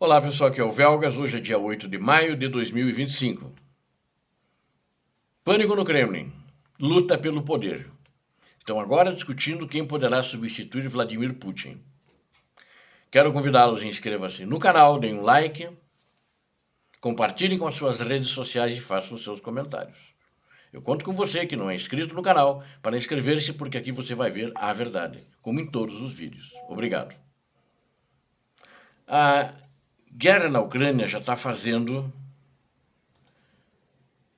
Olá pessoal, aqui é o Velgas, hoje é dia 8 de maio de 2025. Pânico no Kremlin, luta pelo poder. Estão agora discutindo quem poderá substituir Vladimir Putin. Quero convidá-los a inscrevam-se no canal, deem um like, compartilhem com as suas redes sociais e façam os seus comentários. Eu conto com você que não é inscrito no canal para inscrever-se, porque aqui você vai ver a verdade, como em todos os vídeos. Obrigado. A guerra na Ucrânia já está fazendo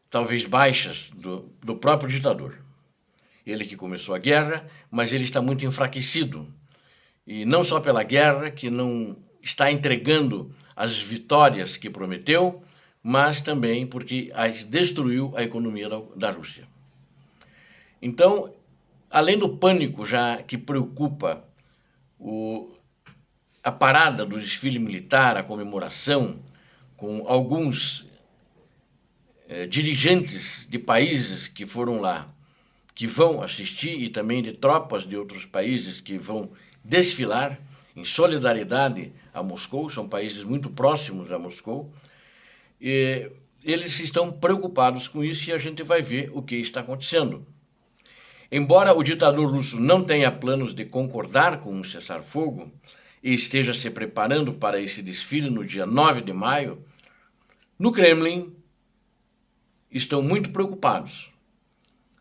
talvez baixas do próprio ditador. Ele que começou a guerra, mas ele está muito enfraquecido. E não só pela guerra, que não está entregando as vitórias que prometeu, mas também porque destruiu a economia da Rússia. Então, além do pânico já que preocupa a parada do desfile militar, a comemoração, com alguns dirigentes de países que foram lá, que vão assistir, e também de tropas de outros países que vão desfilar em solidariedade a Moscou, são países muito próximos a Moscou, e eles estão preocupados com isso e a gente vai ver o que está acontecendo. Embora o ditador russo não tenha planos de concordar com um cessar-fogo e esteja se preparando para esse desfile no dia 9 de maio, no Kremlin estão muito preocupados.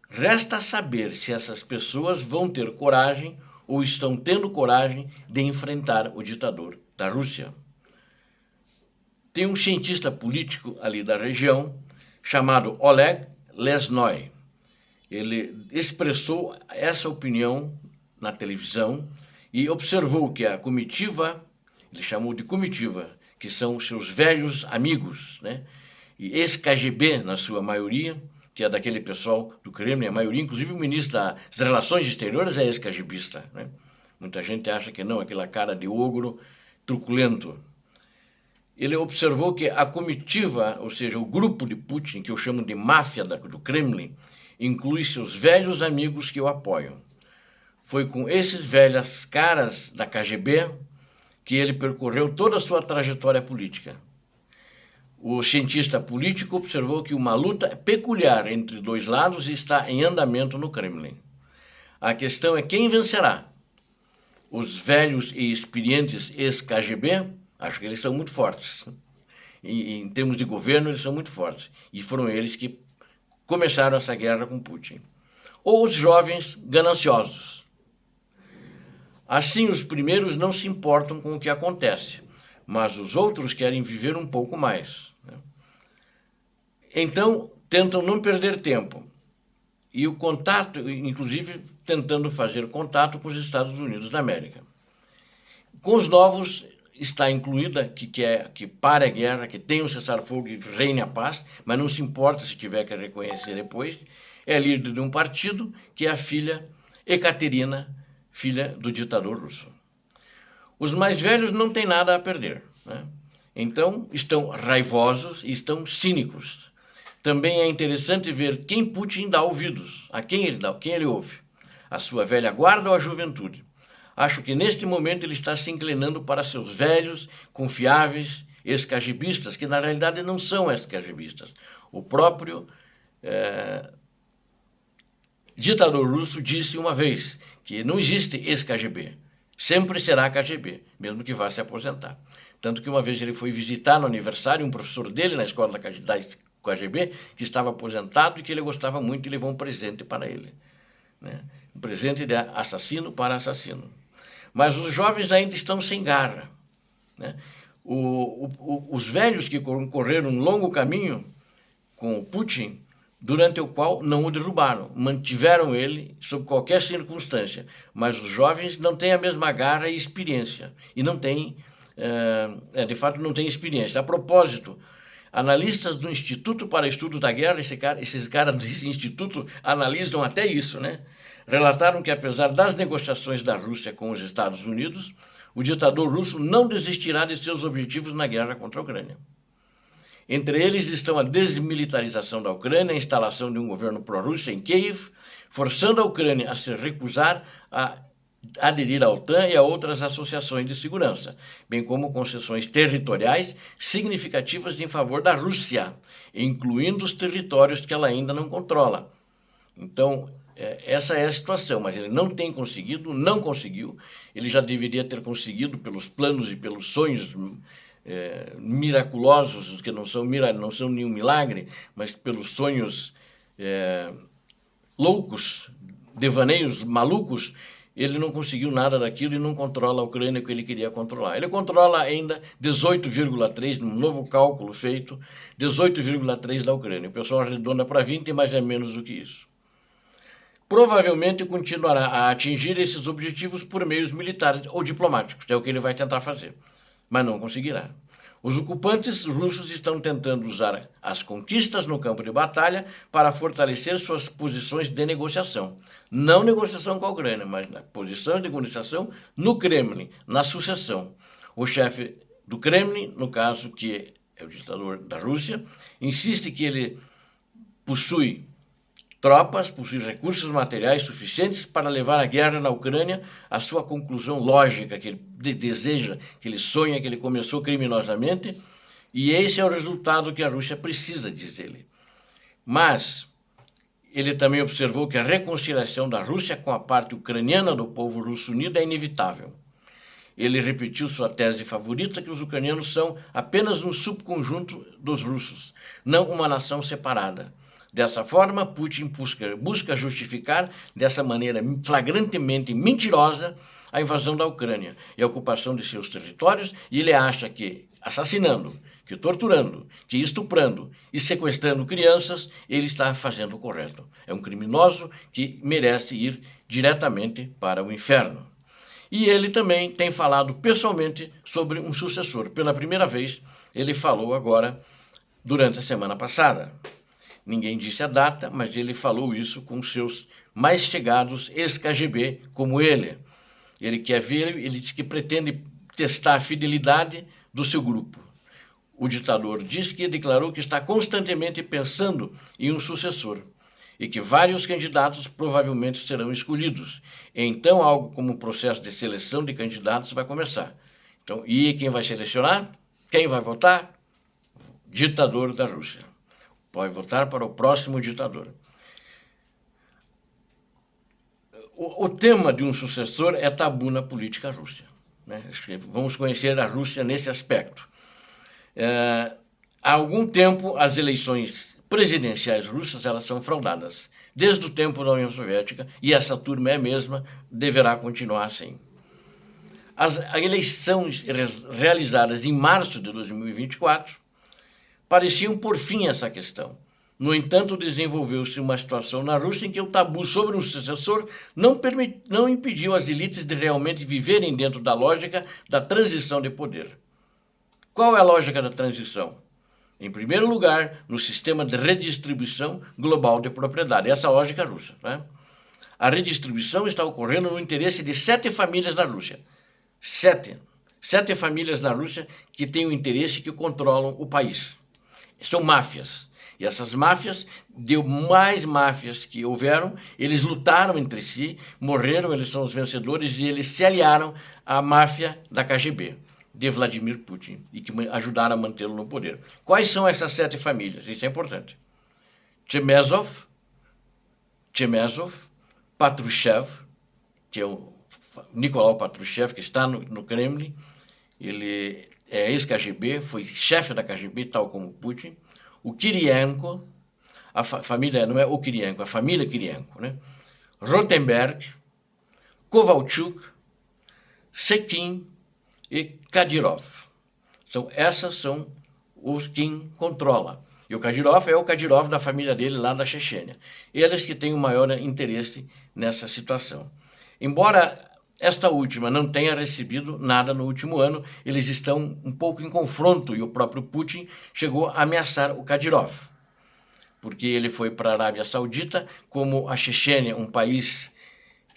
Resta saber se essas pessoas vão ter coragem ou estão tendo coragem de enfrentar o ditador da Rússia. Tem um cientista político ali da região chamado Oleg Lesnoy. Ele expressou essa opinião na televisão e observou que a comitiva, ele chamou de comitiva, que são os seus velhos amigos, né? E ex-KGB na sua maioria, que é daquele pessoal do Kremlin, a maioria, inclusive o ministro das Relações Exteriores é ex-KGBista, né? Muita gente acha que não, aquela cara de ogro truculento. Ele observou que a comitiva, ou seja, o grupo de Putin, que eu chamo de máfia do Kremlin, inclui seus velhos amigos que o apoiam. Foi com esses velhas caras da KGB que ele percorreu toda a sua trajetória política. O cientista político observou que uma luta peculiar entre dois lados está em andamento no Kremlin. A questão é quem vencerá. Os velhos e experientes ex-KGB, acho que eles são muito fortes. Em termos de governo, eles são muito fortes. E foram eles que começaram essa guerra com Putin. Ou os jovens gananciosos. Assim, os primeiros não se importam com o que acontece, mas os outros querem viver um pouco mais. Então, tentam não perder tempo. E o contato, inclusive, tentando fazer contato com os Estados Unidos da América. Com os novos, está incluída que pare a guerra, que tenha um cessar-fogo e reine a paz, mas não se importa se tiver que reconhecer depois. É líder de um partido que é a filha Ekaterina, filha do ditador russo. Os mais velhos não têm nada a perder, né? Então, estão raivosos e estão cínicos. Também é interessante ver quem Putin dá ouvidos, a quem ele ouve. A sua velha guarda ou a juventude. Acho que neste momento ele está se inclinando para seus velhos, confiáveis, ex-KGBistas, que na realidade não são ex-KGBistas. O próprio ditador russo disse uma vez que não existe ex-KGB, sempre será KGB, mesmo que vá se aposentar. Tanto que uma vez ele foi visitar no aniversário um professor dele na escola da KGB, que estava aposentado e que ele gostava muito, e levou um presente para ele, né? Um presente de assassino para assassino. Mas os jovens ainda estão sem garra, né? Os velhos que correram um longo caminho com o Putin, durante o qual não o derrubaram, mantiveram ele sob qualquer circunstância, mas os jovens não têm a mesma garra e experiência, e não têm, de fato, não têm experiência. A propósito, analistas do Instituto para Estudo da Guerra, esses caras desse instituto analisam até isso, né? Relataram que, apesar das negociações da Rússia com os Estados Unidos, o ditador russo não desistirá de seus objetivos na guerra contra a Ucrânia. Entre eles estão a desmilitarização da Ucrânia, a instalação de um governo pró-russo em Kiev, forçando a Ucrânia a se recusar a aderir à OTAN e a outras associações de segurança, bem como concessões territoriais significativas em favor da Rússia, incluindo os territórios que ela ainda não controla. Então, essa é a situação, mas ele não tem conseguido, não conseguiu. Ele já deveria ter conseguido pelos planos e pelos sonhos miraculosos, que não são nenhum milagre, mas pelos sonhos loucos, devaneios malucos. Ele não conseguiu nada daquilo e não controla a Ucrânia que ele queria controlar. Ele controla ainda 18,3, num novo cálculo feito, 18,3 da Ucrânia. O pessoal arredonda para 20, mas é menos do que isso. Provavelmente continuará a atingir esses objetivos por meios militares ou diplomáticos, é o que ele vai tentar fazer, mas não conseguirá. Os ocupantes russos estão tentando usar as conquistas no campo de batalha para fortalecer suas posições de negociação. Não negociação com a Ucrânia, mas na posição de negociação no Kremlin, na sucessão. O chefe do Kremlin, no caso, que é o ditador da Rússia, insiste que ele possui tropas, possui recursos materiais suficientes para levar a guerra na Ucrânia à sua conclusão lógica, que ele deseja, que ele sonha, que ele começou criminosamente, e esse é o resultado que a Rússia precisa, diz ele. Mas ele também observou que a reconciliação da Rússia com a parte ucraniana do povo russo unido é inevitável. Ele repetiu sua tese favorita, que os ucranianos são apenas um subconjunto dos russos, não uma nação separada. Dessa forma, Putin busca justificar, dessa maneira flagrantemente mentirosa, a invasão da Ucrânia e a ocupação de seus territórios, e ele acha que, assassinando, que torturando, que estuprando e sequestrando crianças, ele está fazendo o correto. É um criminoso que merece ir diretamente para o inferno. E ele também tem falado pessoalmente sobre um sucessor. Pela primeira vez, ele falou agora, durante a semana passada. Ninguém disse a data, mas ele falou isso com seus mais chegados ex-KGB, como ele. Ele quer ver, ele diz que pretende testar a fidelidade do seu grupo. O ditador diz que declarou que está constantemente pensando em um sucessor e que vários candidatos provavelmente serão escolhidos. Então, algo como um processo de seleção de candidatos vai começar. Então, e quem vai selecionar? Quem vai votar? Ditador da Rússia. Pode votar para o próximo ditador. O tema de um sucessor é tabu na política russa, né? Vamos conhecer a Rússia nesse aspecto. Há algum tempo, as eleições presidenciais russas elas são fraudadas, desde o tempo da União Soviética, e essa turma é a mesma, deverá continuar assim. As eleições realizadas em março de 2024 pareciam por fim essa questão. No entanto, desenvolveu-se uma situação na Rússia em que o tabu sobre um sucessor não impediu as elites de realmente viverem dentro da lógica da transição de poder. Qual é a lógica da transição? Em primeiro lugar, no sistema de redistribuição global de propriedade. Essa é a lógica russa, né? A redistribuição está ocorrendo no interesse de 7 famílias na Rússia. 7 famílias na Rússia que têm o interesse, que controlam o país. São máfias. E essas máfias, mais máfias que houveram, eles lutaram entre si, morreram, eles são os vencedores, e eles se aliaram à máfia da KGB, de Vladimir Putin, e que ajudaram a mantê-lo no poder. Quais são essas 7 famílias? Isso é importante. Chemezov, Patrushev, que é o Nicolau Patrushev, que está no Kremlin, ele é ex-KGB, foi chefe da KGB, tal como Putin. O Kirienko, a família, não é o Kirienko, a família Kirienko, né? Rotenberg, Kovalchuk, Sekin e Kadyrov. Essas são os quem controla. E o Kadyrov é o Kadyrov da família dele lá da Chechênia. Eles que têm o maior interesse nessa situação. Embora esta última não tenha recebido nada no último ano, eles estão um pouco em confronto, e o próprio Putin chegou a ameaçar o Kadyrov, porque ele foi para a Arábia Saudita, como a Chechênia, um país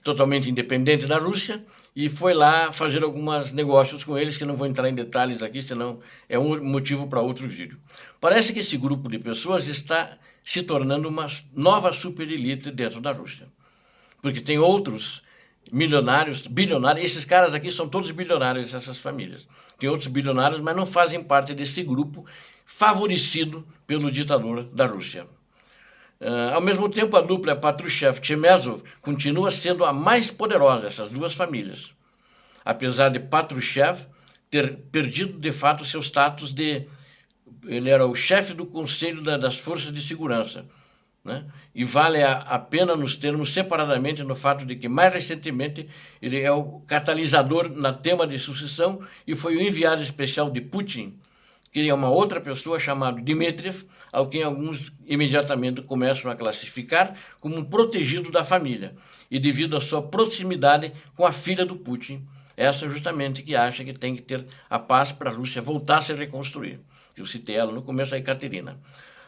totalmente independente da Rússia, e foi lá fazer alguns negócios com eles, que não vou entrar em detalhes aqui, senão é um motivo para outro vídeo. Parece que esse grupo de pessoas está se tornando uma nova superelite dentro da Rússia, porque tem outros milionários, bilionários. Esses caras aqui são todos bilionários, essas famílias. Tem outros bilionários, mas não fazem parte desse grupo favorecido pelo ditador da Rússia. Ao mesmo tempo, a dupla Patrushev-Chemezov continua sendo a mais poderosa, essas duas famílias. Apesar de Patrushev ter perdido, de fato, seu status de... Ele era o chefe do Conselho das Forças de Segurança, né? E vale a pena nos termos separadamente no fato de que, mais recentemente, ele é o catalisador na tema de sucessão e foi o enviado especial de Putin, que é uma outra pessoa chamada Dmitriev, ao quem alguns imediatamente começam a classificar como um protegido da família, e devido à sua proximidade com a filha do Putin, essa justamente que acha que tem que ter a paz para a Rússia voltar a se reconstruir. Eu citei ela no começo, a Ekaterina.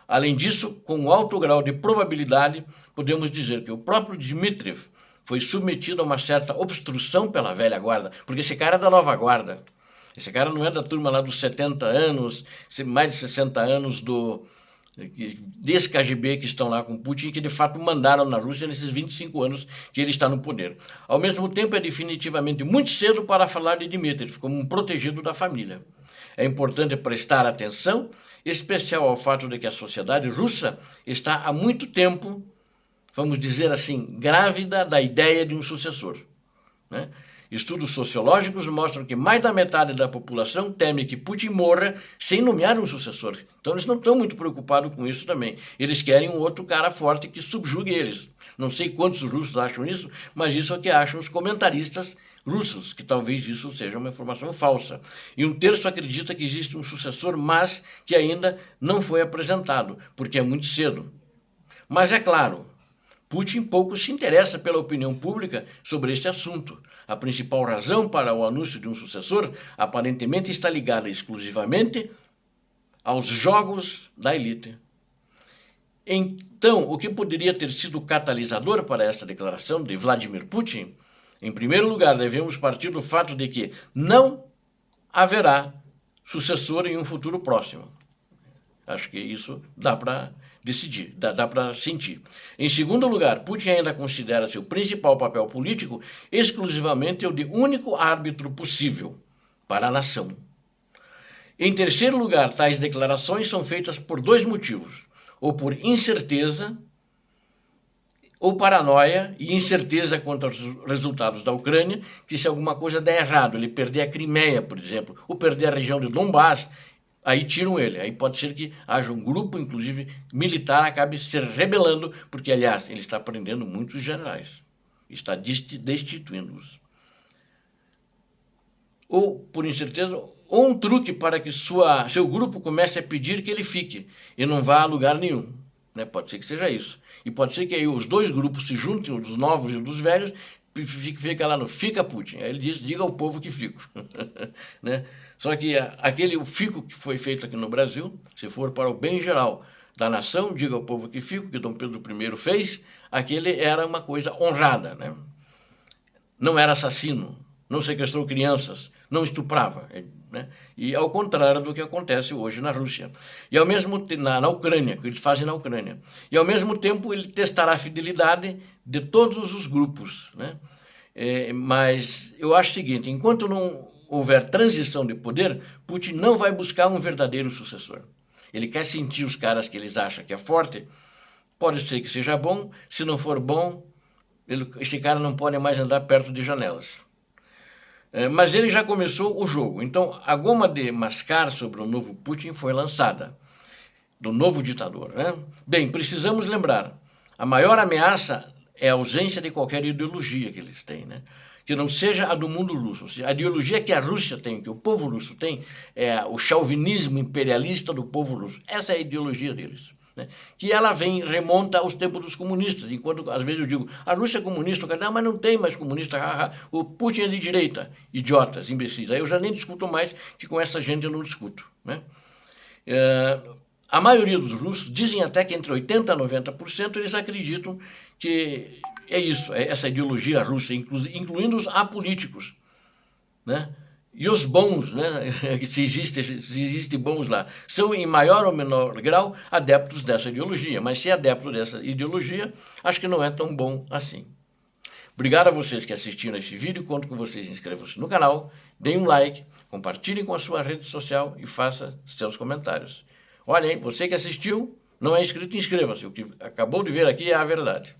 Além disso, com um alto grau de probabilidade, podemos dizer que o próprio Dmitriev foi submetido a uma certa obstrução pela velha guarda, porque esse cara é da nova guarda. Esse cara não é da turma lá dos 70 anos, mais de 60 anos desse KGB que estão lá com Putin, que de fato mandaram na Rússia nesses 25 anos que ele está no poder. Ao mesmo tempo, é definitivamente muito cedo para falar de Dmitriev como um protegido da família. É importante prestar atenção, especial ao fato de que a sociedade russa está há muito tempo, vamos dizer assim, grávida da ideia de um sucessor, né? Estudos sociológicos mostram que mais da metade da população teme que Putin morra sem nomear um sucessor. Então eles não estão muito preocupados com isso também. Eles querem um outro cara forte que subjugue eles. Não sei quantos russos acham isso, mas isso é o que acham os comentaristas russos, que talvez isso seja uma informação falsa. E um terço acredita que existe um sucessor, mas que ainda não foi apresentado, porque é muito cedo. Mas é claro, Putin pouco se interessa pela opinião pública sobre este assunto. A principal razão para o anúncio de um sucessor aparentemente está ligada exclusivamente aos jogos da elite. Então, o que poderia ter sido catalisador para essa declaração de Vladimir Putin? Em primeiro lugar, devemos partir do fato de que não haverá sucessor em um futuro próximo. Acho que isso dá para decidir, dá para sentir. Em segundo lugar, Putin ainda considera seu principal papel político exclusivamente o de único árbitro possível para a nação. Em terceiro lugar, tais declarações são feitas por dois motivos: ou por incerteza, ou paranoia e incerteza quanto aos resultados da Ucrânia, que se alguma coisa der errado, ele perder a Crimeia, por exemplo, ou perder a região de Donbass, aí tiram ele. Aí pode ser que haja um grupo, inclusive militar, acabe se rebelando, porque, aliás, ele está prendendo muitos generais, está destituindo-os. Ou, por incerteza, ou um truque para que seu grupo comece a pedir que ele fique e não vá a lugar nenhum, né? Pode ser que seja isso. E pode ser que aí os dois grupos se juntem, os dos novos e os dos velhos, fica lá no "fica Putin". Aí ele diz: diga ao povo que fico. Né? Só que o fico que foi feito aqui no Brasil, se for para o bem geral da nação, diga ao povo que fico, que Dom Pedro I fez, aquele era uma coisa honrada, né? Não era assassino, não sequestrou crianças, não estuprava, né? E ao contrário do que acontece hoje na Rússia. E ao mesmo tempo, na Ucrânia, que eles fazem na Ucrânia. E ao mesmo tempo ele testará a fidelidade de todos os grupos, né? Mas eu acho o seguinte: enquanto não houver transição de poder, Putin não vai buscar um verdadeiro sucessor. Ele quer sentir os caras que eles acham que é forte. Pode ser que seja bom, se não for bom, esse cara não pode mais andar perto de janelas. Mas ele já começou o jogo. Então, a goma de mascar sobre o novo Putin foi lançada, do novo ditador, né? Bem, precisamos lembrar, a maior ameaça é a ausência de qualquer ideologia que eles têm, né? Que não seja a do mundo russo. A ideologia que a Rússia tem, que o povo russo tem, é o chauvinismo imperialista do povo russo. Essa é a ideologia deles, né? Que ela remonta aos tempos dos comunistas, enquanto às vezes eu digo, a Rússia é comunista, não, mas não tem mais comunista, o Putin é de direita, idiotas, imbecis. Aí eu já nem discuto mais, que com essa gente eu não discuto, né? A maioria dos russos dizem até que entre 80% a 90% eles acreditam que é isso, é essa ideologia russa, incluindo os apolíticos, né? E os bons, né? Se existe bons lá, são em maior ou menor grau adeptos dessa ideologia, mas se é adepto dessa ideologia, acho que não é tão bom assim. Obrigado a vocês que assistiram a este vídeo, conto com vocês, inscrevam-se no canal, deem um like, compartilhem com a sua rede social e faça seus comentários. Olha, hein, você que assistiu, não é inscrito, inscreva-se, o que acabou de ver aqui é a verdade.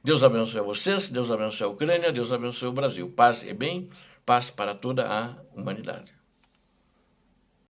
Deus abençoe a vocês, Deus abençoe a Ucrânia, Deus abençoe o Brasil. Paz e bem, paz para toda a humanidade.